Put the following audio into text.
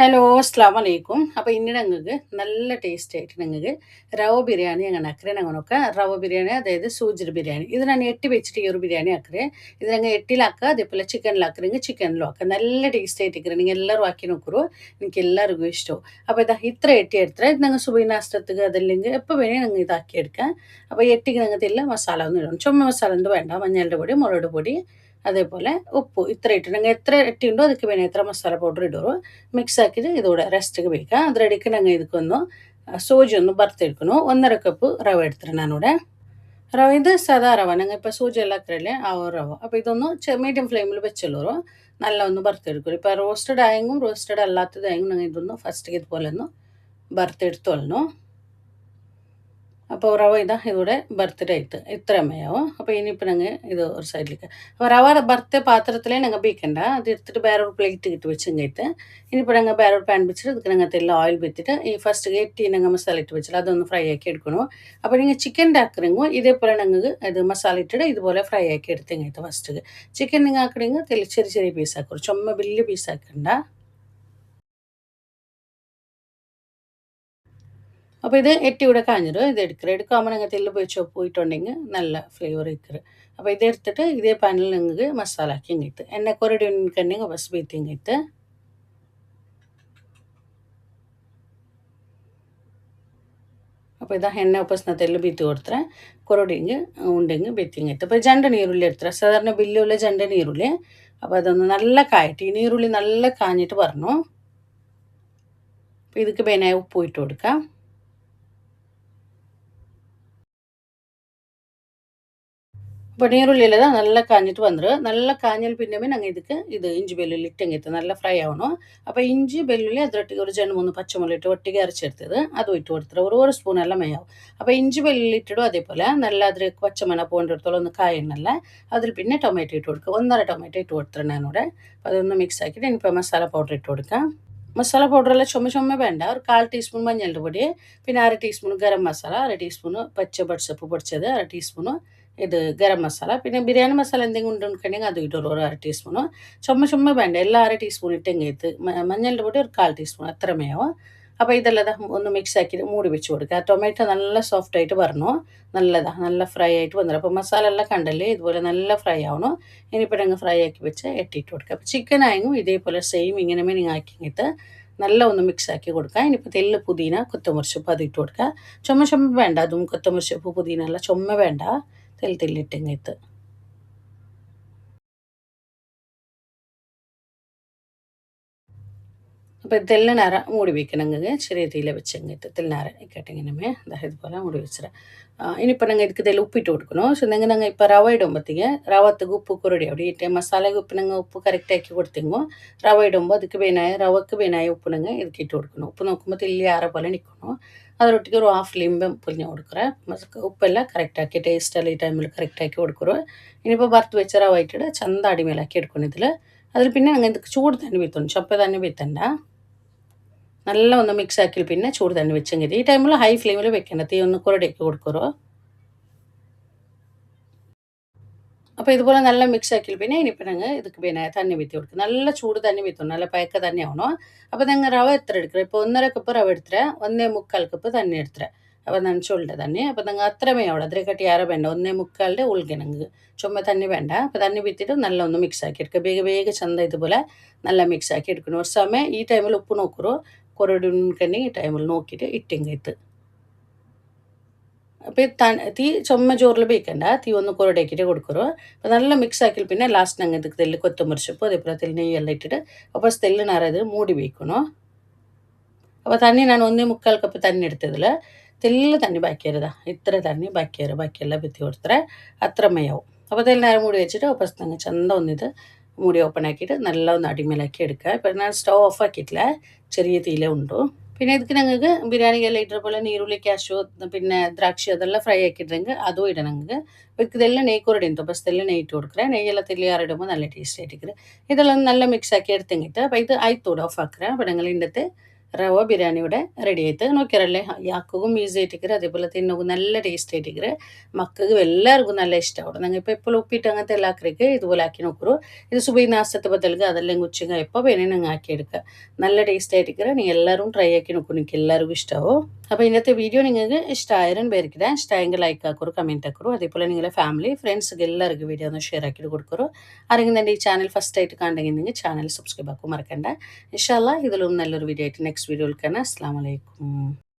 Hello, അസ്സലാമു അലൈക്കും. അപ്പോൾ ഇന്ന് ഞങ്ങൾക്ക് നല്ല ടേസ്റ്റ് ആയിട്ട് ഞങ്ങൾക്ക് റവ ബിരിയാണി അങ്ങനെ ആക്കറേ ഞങ്ങളൊക്കെ റവ ബിരിയാണി അതായത് സൂജി ബിരിയാണി ഇത് ഞാൻ എട്ടി വെച്ചിട്ട് ഈ ഒരു ബിരിയാണി ആക്കറേ ഇത് ഞങ്ങൾ എട്ടിലാക്കുക അതേപോലെ ചിക്കനിലാക്കറെങ്കിൽ ചിക്കനിലും ആക്കുക നല്ല ടേസ്റ്റ് ആയിട്ട് നിങ്ങൾ എല്ലാവരും ആക്കി നോക്കൂ എനിക്ക് എല്ലാവർക്കും ഇഷ്ടവും അപ്പോൾ ഇതാ ഇത്ര എട്ടി എടുത്തേ ഇത് ഞങ്ങൾ സുബൈ നാസ്തക്ക് അതല്ലെങ്കിൽ എപ്പോൾ വേണേൽ ഞങ്ങൾ ഇതാക്കി എടുക്കാം അപ്പോൾ എട്ടിക്ക് ഞങ്ങൾക്ക് എല്ലാം മസാല ഒന്നും ഇടണം ചുമ മസാല ഒന്നും വേണ്ട മഞ്ഞളുടെ പൊടി മുളക് പൊടി അതേപോലെ ഉപ്പ് ഇത്ര ഇട്ട് ഞങ്ങൾ എത്ര എട്ടി ഉണ്ടോ ಅದಕ್ಕೆ വേണേൽ എത്ര മസാല പൗഡർ ഇടുമോ ಮಿಕ್ಸ್ ಹಾಕಿದ್ರೆ ಇದೂടെ ರೆಸ್ಟಿಗೆ ಬೇಕಾ ಅದ್ರ ಅಡಿಕೆ ನಂಗೆ ಇದಕ್ಕೊಂದು ಸೂಜಿ ಒಂದು ಬರ್ತಿಡ್ಕೊನು 1.5 ಕಪ್ ರವೆ ಇಡ್ತಾರೆ ನಾನೂടെ ರವೆ ഇത് സാധാ റവ ഞങ്ങൾ ഇപ്പോൾ സൂചി എല്ലാം അത്രയല്ലേ ആ ഒരു റവ അപ്പോൾ ഇതൊന്ന് മീഡിയം ഫ്ലെയിമിൽ വെച്ചുള്ളൂ നല്ല ഒന്ന് വറുത്തെടുക്കും ഇപ്പോൾ റോസ്റ്റഡ് ആയെങ്കിലും റോസ്റ്റഡ് അല്ലാത്തതായെങ്കിലും ഞങ്ങൾ ഇതൊന്ന് ഫസ്റ്റ് ഇതുപോലെ ഒന്ന് വറുത്തെടുത്തോളണം അപ്പോൾ റവ ഇതാ ഇവിടെ ബർത്ത്ഡേ ആയിട്ട് ഇത്ര അമ്മയാവും അപ്പോൾ ഇനിയിപ്പോൾ ഞങ്ങൾ ഇത് ഒരു സൈഡിലേക്ക് അപ്പോൾ റവ ബർത്ത് പാത്രത്തിലേ ഞങ്ങൾ ബേക്കണ്ട അത് എടുത്തിട്ട് വേറൊരു പ്ലേറ്റ് ഇട്ട് വെച്ചെങ്കിട്ട് ഇനിയിപ്പോൾ ഞങ്ങൾ വേറൊരു പാൻ വെച്ചിട്ട് ಅದಕ್ಕೆ ഞങ്ങൾക്ക് എല്ലാം ഓയിൽ വെച്ചിട്ട് ഈ ഫസ്റ്റ് എട്ടി ഞങ്ങൾ മസാല ഇട്ട് വെച്ചിട്ട് അതൊന്ന് ഫ്രൈ ആക്കി എടുക്കണം അപ്പോൾ നിങ്ങൾ ചിക്കൻ്റെ ആക്കണമെങ്കിൽ ഇതേപോലെ ഞങ്ങൾക്ക് ഇത് മസാല ഇട്ടിട്ട് ഇതുപോലെ ഫ്രൈ ആക്കി എടുത്തെങ്കിട്ട് ഫസ്റ്റ് ചിക്കൻ നിങ്ങൾ ആക്കണമെങ്കിൽ ചെറിയ ചെറിയ പീസ് ആക്കും ചുമ വലിയ പീസ് ആക്കണ്ട അപ്പോൾ ഇത് എട്ടി ഇവിടെ കാഞ്ഞിരും ഇത് എടുക്കുക എടുക്കുമ്പോൾ ഞങ്ങൾ തെല്ല് പോയി പോയിട്ടുണ്ടെങ്കിൽ നല്ല ഫ്ലേവർ ഇരിക്കുക അപ്പോൾ ഇതെടുത്തിട്ട് ഇതേ പാനിൽ നിങ്ങൾക്ക് മസാല ആക്കി ഇങ്ങിട്ട് എണ്ണ കൊരടി ഉണ്ടെങ്കിൽ ബസ് ബീത്തി ഇങ്ങിട്ട് അപ്പോൾ ಇದ ಎಣ್ಣೆ ಉಪಸ್ನತೆಲ್ಲ ಬೀತಿ ಕೊಡ್ತಾರೆ ಕೊರಡಿಂಗೆ ಉಂಡೆಂಗೆ ಬೆತ್ತಿಂಗೈತೆ അപ്പോൾ ಜಂಡ ನೀರುಳ್ಳಿ എടുത്തರೆ സാധാരണ വലിയ ജണ്ട നീരുള്ളി അപ്പോൾ അതൊന്ന് നല്ല കായട്ടി ഈ നീരുള്ളി നല്ല കാഞ്ഞിട്ട് പറഞ്ഞു അപ്പോൾ ಇದಕ್ಕೆ ಬೇನೆ ಉಪ್ಪು ഇട്ട് കൊടുക്കാം അപ്പോൾ നീരുള്ളിയിൽ നല്ല കാഞ്ഞിട്ട് വന്നിട്ട് നല്ല കാഞ്ഞാൽ പിന്നെ ഞങ്ങൾ ಇದಕ್ಕೆ ഇത് ഇഞ്ചി ಬೆಳ್ಳುಳ್ಳಿ ഇട്ടെങ്കിട്ട് നല്ല ഫ്രൈ ആവണം അപ്പോൾ ഇഞ്ചി ಬೆಳ್ಳುಳ್ಳಿ ಅದರೊಟ್ಟಿಗೆ ഒരു 2-3 പച്ചമുളക് ഇട്ട് ഒട്ടിಗೆ അരച്ചെടുത്തത് അതും ഇട്ട് കൊടുത്തിട്ട് ഒരു സ്പൂൺ എല്ലാം മേയാവും അപ്പോൾ ഇഞ്ചി വെള്ളുള്ളി ഇട്ടിടും അതേപോലെ നല്ല അതിൽ പച്ചമണ പോകേണ്ടിടത്തോളം ഒന്ന് കായണ്ണല്ല അതിൽ പിന്നെ ടൊമാറ്റോ ഇട്ട് കൊടുക്കുക 1.5 ടൊമാറ്റോ ഇട്ട് കൊടുത്തിട്ട് ഞാനിവിടെ അപ്പോൾ അതൊന്ന് മിക്സ് ആക്കിയിട്ട് ഇനിയിപ്പോൾ മസാല പൗഡർ ഇട്ട് കൊടുക്കാം മസാല പൗഡറെല്ലാം ചുമ വേണ്ട ഒരു 1/4 ടീസ്പൂൺ മഞ്ഞളുടെ പൊടി പിന്നെ 1/2 ടീസ്പൂൺ ഗരം മസാല 1/2 ടീസ്പൂൺ പച്ച ബഡ്സപ്പ് പൊടിച്ചത് 1/2 ടീസ്പൂൺ ഇത് ഗരം മസാല പിന്നെ ബിരിയാണി മസാല എന്തെങ്കിലും ഉണ്ടെങ്കിൽ അത് ഇട്ടു ഒരു 1/2 ടീസ്പൂണ് ചുമ വേണ്ട എല്ലാം 1/2 ടീസ്പൂൺ ഇട്ടെങ്കിൽ മഞ്ഞളുടെ പൊടി ഒരു 1/4 ടീസ്പൂൺ അത്രമേയാവും അപ്പോൾ ഇതെല്ലാം ഒന്ന് മിക്സ് ആക്കിയിട്ട് മൂടി വെച്ച് കൊടുക്കുക ടൊമാറ്റോ നല്ല സോഫ്റ്റ് ആയിട്ട് വരണം നല്ല ഫ്രൈ ആയിട്ട് വന്നിട്ട് അപ്പോൾ മസാല എല്ലാം കണ്ടല്ലേ ഇതുപോലെ നല്ല ഫ്രൈ ആവണം ഇനിയിപ്പോൾ ഞങ്ങൾ ഫ്രൈ ആക്കി വെച്ച് എട്ടിട്ട് കൊടുക്കുക അപ്പോൾ ചിക്കൻ ആയെങ്കിലും ഇതേപോലെ സെയിം ഇങ്ങനെ നിങ്ങൾ ആക്കിയിട്ട് നല്ല ഒന്ന് മിക്സ് ആക്കി കൊടുക്കുക ഇനിയിപ്പോൾ തെല്ല് പുതിന കൊത്തമല്ലി സൊപ്പ് അത് ഇട്ട് കൊടുക്കുക ചുമ വേണ്ട അതും കൊത്തമല്ലി സൊപ്പ് പുതിന എല്ലാം ചുമ വേണ്ട തെല്ലിട്ടിങ്ങത്ത് അപ്പോൾ തെല്ലിനാര മൂടി വയ്ക്കണമെങ്കിൽ ചെറിയ തീയില വെച്ചെങ്കിട്ട് തെല്ലിനാര ഇക്കട്ടിങ്ങനെ ഇതുപോലെ മൂടി വെച്ചിട്ട് ഇനിയിപ്പോൾ ഞങ്ങൾ ಇದಕ್ಕೆ തെല്ല് ഉപ്പിട്ട് കൊടുക്കണം ಸೊ ഞങ്ങൾ ഇപ്പോൾ ರವೆ ഇടുമ്പോഴത്തേക്ക് ರವತ್ತಿಗೆ ಉಪ್ಪು ಕೊರಡಿ അവിടെ ഇട്ട് മസാലയ്ക്ക് ഉപ്പ് ഞങ്ങൾ ഉപ്പ് കറക്റ്റ് ആക്കി കൊടുത്തെങ്കിൽ റവ ഇടുമ്പോൾ ಅದಕ್ಕೆ റവക്ക് ಬೇನಾയ ഉപ്പ് ഞങ്ങൾ ಇದಕ್ಕೆ ഇട്ട് കൊടുക്കണം ഉപ്പ് നോക്കുമ്പോൾ തെല്ലി ആറ പോലെ നിൽക്കണം ಅದರೊಟ್ಟಿಗೆ ഒരു ഹാഫ് ലിംബം പുളിഞ്ഞ് കൊടുക്കുക ഉപ്പെല്ലാം കറക്റ്റാക്കി ടേസ്റ്റെല്ലാം ഈ ടൈമിൽ കറക്റ്റാക്കി കൊടുക്കുക ഇനിയിപ്പോൾ വറുത്ത് വെച്ച റവ ഇട്ടിട്ട് ചന്ത അടിമേലാക്കി എടുക്കണം അതിൽ പിന്നെ ഞങ്ങൾ ಇದಕ್ಕೆ ചൂട് തന്നെ വീത്തണം ചൊപ്പ തന്നെ വീത്തണ്ട നല്ല ഒന്ന് മിക്സ് ആക്കി പിന്നെ ചൂട് തന്നെ വെച്ചെങ്കിൽ ഈ ടൈമിൽ ഹൈ ഫ്ലെയിമിൽ വെക്കേണ്ട തീ ഒന്ന് കുരടിയൊക്കെ കൊടുക്കുറോ അപ്പോൾ ഇതുപോലെ നല്ല മിക്സ് ആക്കി പിന്നെ ഇനിയിപ്പോൾ ഞങ്ങൾ ಇದಕ್ಕೆ പിന്നെ തന്നെ വീത്തി കൊടുക്കും നല്ല ചൂട് തന്നെ വീത്തണം നല്ല പയക്ക തന്നെ ആവണം അപ്പോൾ ഞങ്ങൾ റവ എത്ര എടുക്കുക ഇപ്പോൾ 1.5 കപ്പ് റവ എടുത്തേ 1.25 കപ്പ് തന്നെ എടുത്തേ അപ്പോൾ ഞാൻ ചൊല്ലുടെ തന്നെ അപ്പോൾ ഞങ്ങൾ അത്രമേ ആവണം അതിനെ കട്ടി ആറ് വേണ്ട 1.25 ഉള്ളിൽ ഞങ്ങൾക്ക് ചുമ തന്നെ വേണ്ട അപ്പോൾ തന്നെ വീത്തിട്ട് നല്ല ഒന്ന് മിക്സ് ആക്കി എടുക്കുക വേഗ ചന്ത ഇതുപോലെ നല്ല മിക്സ് ആക്കി എടുക്കണം ഒരു സമയം ഈ ടൈമിൽ ഉപ്പ് നോക്കുറോ കൊരടി ഉണ്ടെങ്കിൽ ഈ ടൈമിൽ നോക്കിയിട്ട് ഇട്ടെങ്കിട്ട് അപ്പോൾ തീ ചുമ ചോറിൽ ಬೇಕಂಡ തീ ഒന്ന് കൊരടാക്കിയിട്ട് കൊടുക്കുറോ അപ്പോൾ നല്ല മിക്സ് ആക്കി പിന്നെ ലാസ്റ്റ് ഞങ്ങൾ ಇದಕ್ಕೆ തെല്ല് കൊത്തമല്ലി സൊപ്പ് അതേപോലെ തെല്ല് നെയ്യെല്ലാം ഇട്ടിട്ട് അപ്പോൾ തെല്ലിനാറത് മൂടി വയ്ക്കണം അപ്പോൾ തന്നെ ഞാൻ 1.25 കപ്പ് തന്നെ എടുത്തതിൽ തെല്ല് തന്നെ ബാക്കിയരുതാ ഇത്ര തന്നെ ബാക്കിയെല്ലാം ಬಿತ್ತಿ കൊടുത്തರೆ അത്ര മയാവും അപ്പോൾ തെല്ലിനാറ് മൂടി വെച്ചിട്ട് അപ്പോൾ ഞങ്ങൾ ചന്ത ഒന്നിത് മൂടി ഓപ്പൺ ആക്കിയിട്ട് നല്ല ഒന്ന് അടിമേലാക്കി എടുക്കുക ഇപ്പോൾ ഞാൻ സ്റ്റവ് ഓഫ് ആക്കിയിട്ടില്ല ചെറിയ തീയിലേ ഉണ്ടു പിന്നെ ಇದಕ್ಕೆ ഞങ്ങൾക്ക് ബിരിയാണിಗೆಲ್ಲ ಇಟ್ಟರೆ പോലെ ನೀರುಳ್ಳಿ ಕ್ಯಾಶು പിന്നെ ದ್ರಾಕ್ಷಿ ಅದೆಲ್ಲ ಫ್ರೈ ಹಾಕಿಡ್ರಂಗೆ ಅದು ಇಡ ഞങ്ങൾക്ക് ಇದಕ್ಕೆಲ್ಲ നെയ്യ് ಕೊರಡಿ ಅಂತ ಬಸ್ തെല്ല് നെയ്യ് ഇട്ട് കൊടുക്കുക നെയ്യെല്ലാം തെല്ലി ആറിടുമ്പോൾ നല്ല ടേസ്റ്റ് ആയിരിക്കും ഇതെല്ലാം നല്ല മിക്സ് ആക്കി എടുത്തെങ്കിട്ട് അപ്പോൾ ഇത് ആയിത്തോടെ ഓഫ് ആക്കുക അപ്പോൾ ഞങ്ങൾ ഇതിൻ്റെ ರವ ಬಿರಿಯಾನಿ ഇവിടെ ರೆಡಿ ಆಯ್ತು ನೋಡ್ಯಾರಲ್ಲೇ ಯಾಕಗೂ ಈಸಿ ಆಯ್ತಿಕ್ರೆ അതേപോലെ തിന്നಗೂ നല്ല ടേസ്റ്റ് ആയിട്ടിക്ರೆ മക്കൾക്ക് എല്ലാവർക്കും നല്ല ഇഷ്ടമാണ് ഞങ്ങൾ ഇപ്പോൾ എപ്പോഴും ഉപ്പിട്ട് അങ്ങനത്തെ എല്ലാം ആക്കിയൊക്കെ ഇതുപോലെ ആക്കി നോക്കൂ ഇത് സുബൈ നാസ്തത്തെ ബദൽക്ക് അതെല്ലാം ഉച്ചങ്ങ എപ്പോൾ വേണേ ഞങ്ങൾ ആക്കിയെടുക്കുക നല്ല ടേസ്റ്റ് ആയിട്ടിക്ರೆ നിങ്ങൾ എല്ലാവരും ട്രൈ ആക്കി നോക്കൂ നിങ്ങൾക്ക് എല്ലാവർക്കും ഇഷ്ടമാവും അപ്പോൾ ഇന്നത്തെ വീഡിയോ നിങ്ങൾക്ക് ഇഷ്ടമായാലും പേർക്കിടെ ഇഷ്ടമായെങ്കിൽ ലൈക്ക് ആക്കൂ കമൻറ്റ് ആക്കൂ അതേപോലെ നിങ്ങളുടെ ഫാമിലി ഫ്രണ്ട്സിಗೆ എല്ലാവർക്കും വീഡിയോ ഒന്ന് ഷെയർ ആക്കിയിട്ട് കൊടുക്കൂ ആരെങ്കിലും എൻ്റെ ഈ ചാനൽ ഫസ്റ്റ് ആയിട്ട് കാണണമെങ്കിൽ ചാനൽ സബ്സ്ക്രൈബ് ആക്കും മറക്കണ്ട ഇൻഷാ അല്ലാ ഇതിലും നല്ലൊരു വീഡിയോ ആയിട്ട് നെക്സ്റ്റ് വീഡിയോയിൽ കാണാം അസ്സലാമു അലൈക്കും